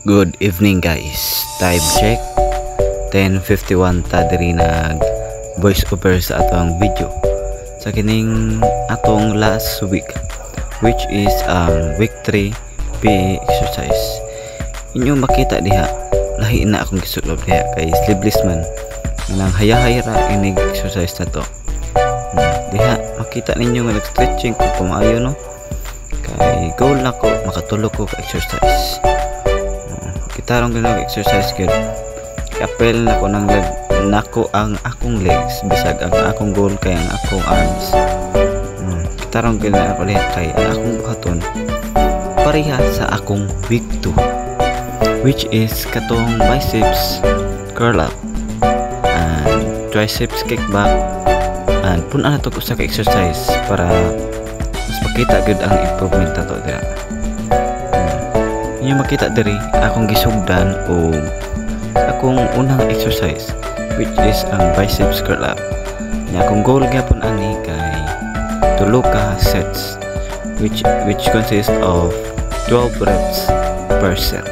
Good evening guys. Time check 10:51 ta diri nag voice over sa atong video sa kining atong last week, which is week 3 PE exercise. Inyo makita diha lahi na akong gisulob diha kay sleeveless man nang haya-haya inig exercise na to. Diha makita ninyo nga nag-stretching ko pamayo no, kay goal na ko makatulog ko ka exercise. Kitarong ginag exercise gyud, kapel na ko nang nako ang akong legs bisag ang akong goal kay ang akong arms. Kitarong ginag ko kay ang akong buhaton pareha sa akong week 2, which is katong biceps curl up and triceps kick back, and puna na to sa exercise para mas makita gud ang improvement nato dira. Inyo makita diri akong gisugdan o akong unang exercise, which is ang biceps curl up. Nya akong goal gyapon ani kay 2 ka sets, which consists of 12 reps per set.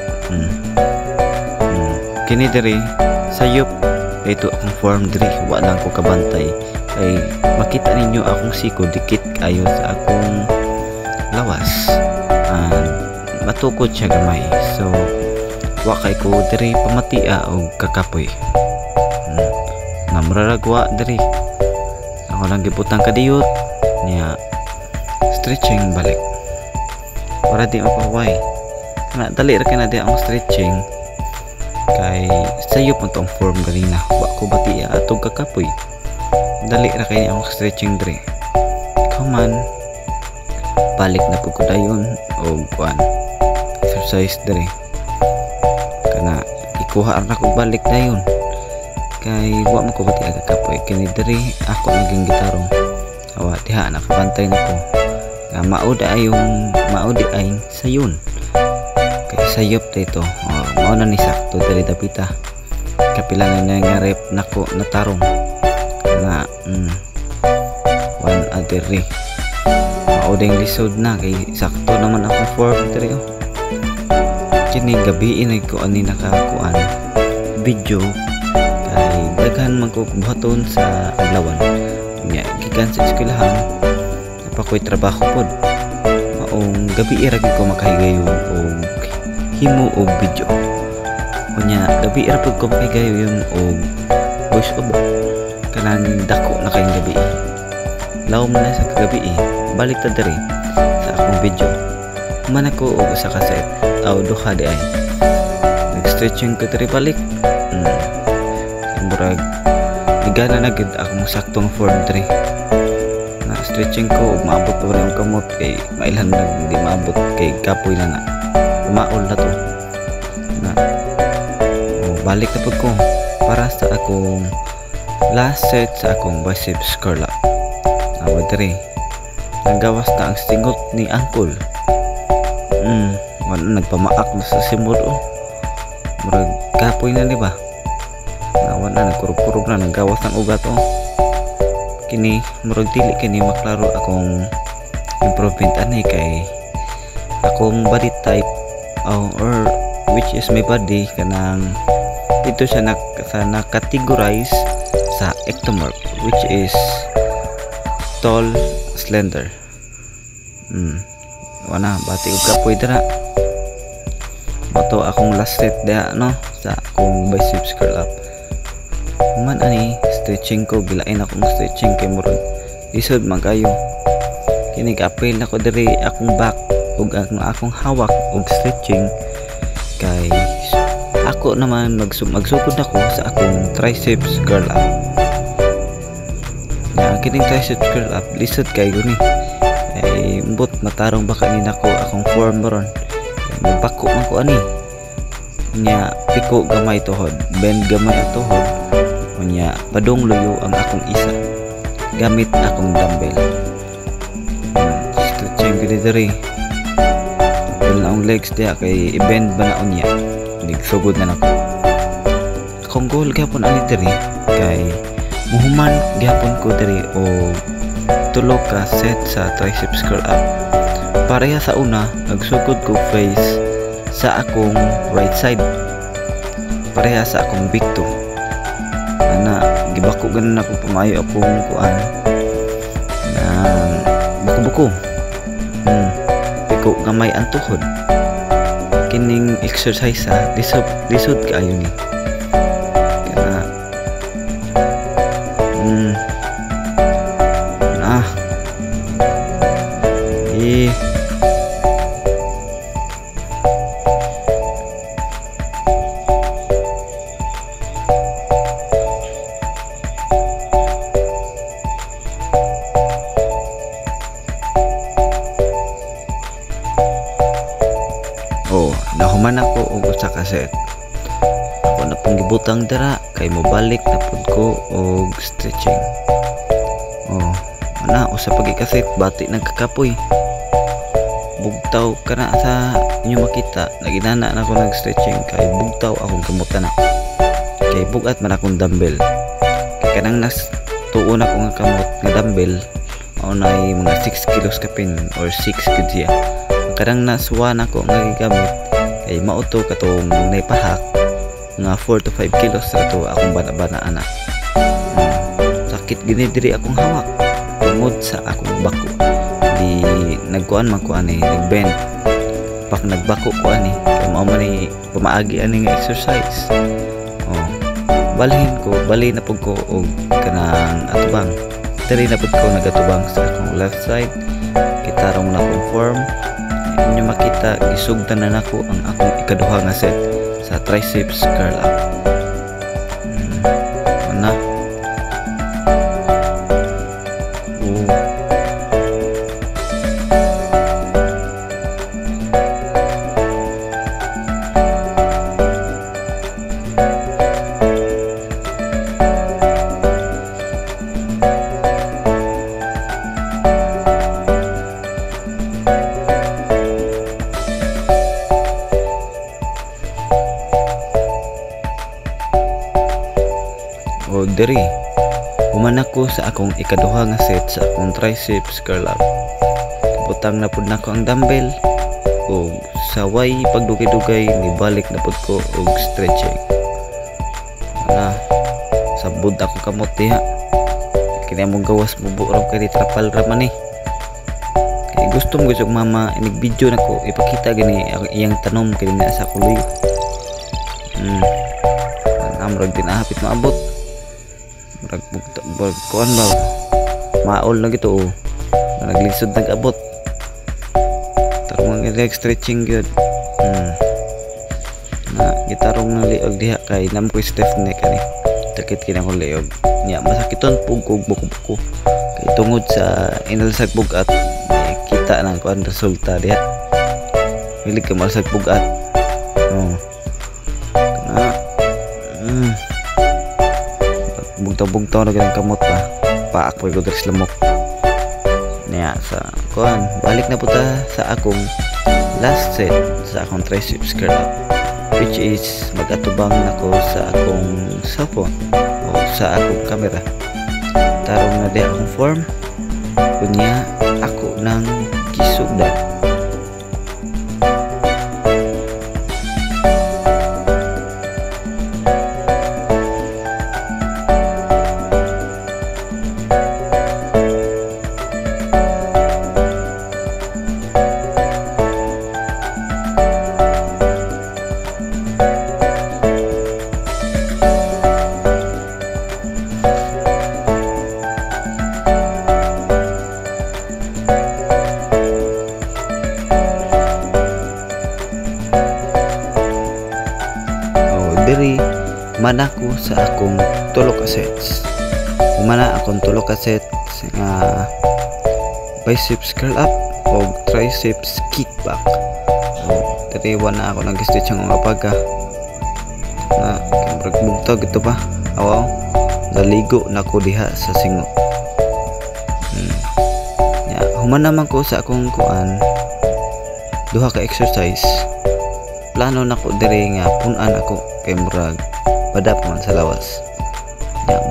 Kini diri sayop ito akong form diri, wa lang ko kabantay kay makita ninyo akong siko dikit kayo sa akong lawas and matukod siya gamay, so wakay ko diri pamatia o kakapoy. Namraragwa diri ako lang giputang kadiyot niya stretching balik para di mapaway kana dali ra kana di ang stretching kay sayo pa tong form ganina, wa ko batia atog kakapoy, dali ra kay ang stretching diri. Come on, balik na pud ko dayon og kuan exercise diri kana ikuha ra ko balik dayon kay wa man ko bati aga kapoy. Kini diri ako naging gitarong awa diha nakabantay nako nga maudi ay sayon kay sayop dito. Mao na ni sakto diri dapita kapila na nga rep nako natarong nga one adiri mauding lisod na kay sakto naman akong form diri. Kini gabi inay ko ani nakakuan video kay daghan man ko buhaton sa adlawan nya gikan sa eskwelahan napakoy trabaho pod, maong gabi ra gid ko makahigayon og himo og video unya gabi ra pod ko makahigayon og voice over kanang dako na kay gabi law man na sa gabi balik ta diri sa akong video man ako og usa ka set aw duha di ay nag-stretching ko diri balik. Murag igana na gid akong saktong form diri na stretching ko ug maabot pa rin ang kamot kay mailhan na hindi maabot kay kapoy na umaol na to na balik na pud ko para sa akong last set sa akong biceps curl up. Awa diri nagawas na ang singot ni ankle. Wala nagpamaak na sa simod murag kapoy na di ba, wala nagkurog-kurog na nagawas ng ugat kini murag dili kini maklaro akong improvement ani kay akong body type or which is my body kanang ito siya na-categorize sa ectomorph, which is tall, slender. Wana bati og kapoy dira mato akong last set dia no sa akong biceps curl up. Man ani stretching ko gilain akong stretching kay murag isod man kayo kini kapil nako diri akong back ug akong hawak og stretching kay ako naman magsugod ako sa akong triceps curl up. Ya kining triceps curl up lisod kay guni ay mbot matarong baka ni nako akong form ron magpako man ko ani nya piko gamay tuhod bend gamay ang tuhod nya padong luyo ang akong isa gamit akong dumbbell. Stretching gid diri na ang legs diha kay i-bend ba na unya nigsugod na nako. Akong goal gyapon ani diri kay muhuman gyapon ko diri o 3 ka set sa triceps curl up. Pareha sa una nagsugod ko face sa akong right side, pareha sa akong bikto na gibako ganon ako pamayo akong kuan na buko-buko. Piko nga may antuhod kining exercise lisod kaayo ni kana nahuman ako og usa ka set. Ako na pong gibutang dira kay mobalik na pud ko og stretching. Ana usa pag ikaset bati nagkakapoy. Bugtaw kana sa inyo makita naginana na ako nag stretching kay bugtaw akong kamutan na. Kay bugat man akong dumbbell. Kay kanang nas tuon ako nga kamot nga dumbbell mao nay mga 6 kilos kapin or 6 gud siya. Karang nasuwa na ko nga gigamit kay mauto katong naipahak nga 4 to 5 kilos sa to akong bana-bana ana. Sakit gini diri akong hawak tungod sa akong bako. Di nagkuan man ko ani nagbend. Pak nagbako ko ani kay mao man ni pamaagi ani nga exercise. Bali na pud ko og kanang atubang. Diri na pud ko nagatubang sa akong left side. Kitarong na akong form. Inyo makita gisugdan na nako ang akong ikaduha nga set sa triceps curl up. Ana diri human ako sa akong ikaduha nga set sa akong triceps curl up. Butang na pud nako ang dumbbell ug sa way pagdugay-dugay nibalik na pud ko og stretching. Sabod ako kamot diha kini among gawas mubo raw kay trapal ra man ni. Kay gusto mama inig video nako ipakita gani ang iyang tanom kini na sa kuloy. Amrag din hapit maabot. Kuan ba maol na gito naglisod nag-abot tarong nga stretching good na gitarong na liog diha kay nam ko stiff neck ani sakit kina ko liog nya masakiton pugog buko-buko kay tungod sa inalsag bugat kita nang kuan resulta diha hilig ka malsag bugat bugtaw na ganang kamot paak pa ko sa lamok niya sa kuan. Balik na po ta sa akong last set sa akong triceps curl up, which is magatubang nako sa akong cellphone o sa akong camera. Tarong na di akong form kunya ako nang kisugdan. Diri manako sa akong tulo ka sets. Humana akong tulo ka sets nga biceps curl up o triceps kick back. Diri na ako nag-stretch ang mga pagka na kamrag bugtag ito pa. Awaw, naligo na ko diha sa singo. Humana man ko sa akong kuan duha ka exercise. Plano nako diri nga punan ako kay murag padap man sa lawas.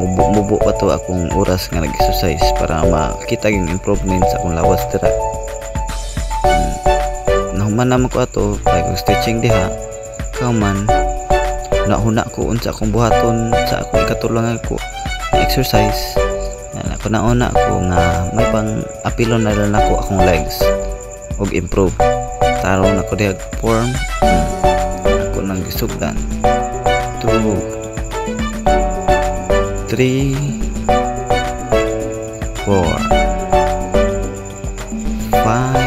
Mubo pa to akong oras nga nag-exercise para makita yung improvement sa akong lawas dira. human naman ko ato kay kung stretching diha kauman huna ko unsa akong buhaton sa akong ikatulong ko exercise. Ako nauna ko nga may pang apilon na lang ako akong legs og improve tarong ako diha form. Ako nang gisugdan 2 3 4 5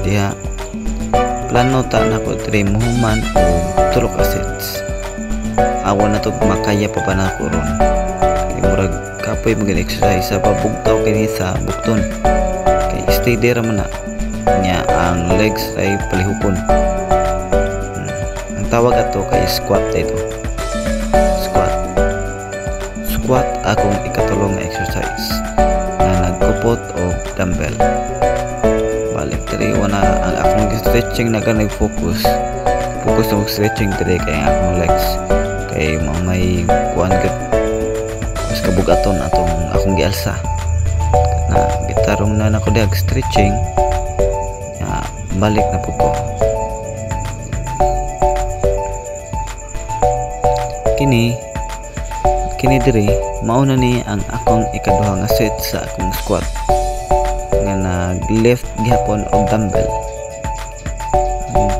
diha plano ta na ko 3 muhuman o 3 ka sets. Awan na to makaya pa pa na ko ron kay murag kapoy mag-exercise sa pabugtaw kini sa bukton kay stay there man na nya ang legs ay palihupon. Ang tawag ato kay squat ito. Squat akong ikatulong nga exercise na nagkupot o dumbbell. Balik diri wana ang akong stretching na nag-focus na stretching diri kay ang akong legs kay may kuan gud mas kabugaton atong akong gialsa na gitarong na nako diag stretching ya balik na po ko kini diri mauna ni ang akong ikaduha nga set sa akong squat nga nag lift gihapon og dumbbell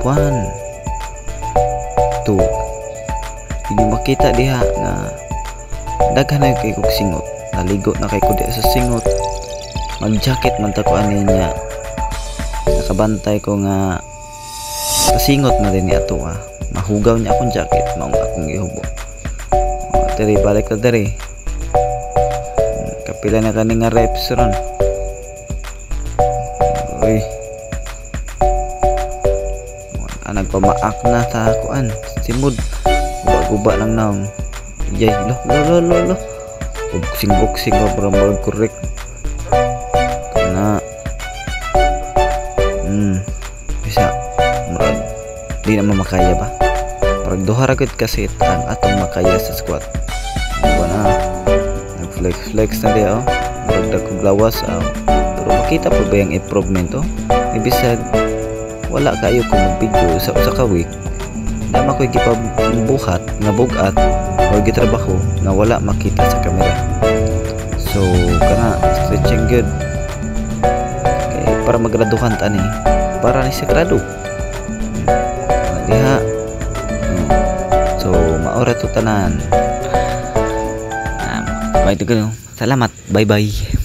1 2. Hindi makita diha nga daghan na kay kog singot naligo na kay ko diha sa singot mag jacket man ta ko ani niya nakabantay ko nga kasingot na din ni ato mahugaw niya akong jacket maong akong gihubo. Diri balik na diri kapila na kani nga reps ron. Uy nagpamaak na ta kuan simod guba lang naong yay lo boxing para mag-correct na bisa murag di na makaya ba parang duha ra gud kasi ang atong makaya sa squat ba na nag-flex na diya dagdag kog lawas pero makita pa ba yung improvement ibisag wala kayo kung mag-video sa usa ka week na makoy gipabuhat nga bugat o gitrabaho na wala makita sa camera. So kana stretching good kay para magraduhan ta ni para ni sa grado diha. So maora to tanan. Salamat, bye bye.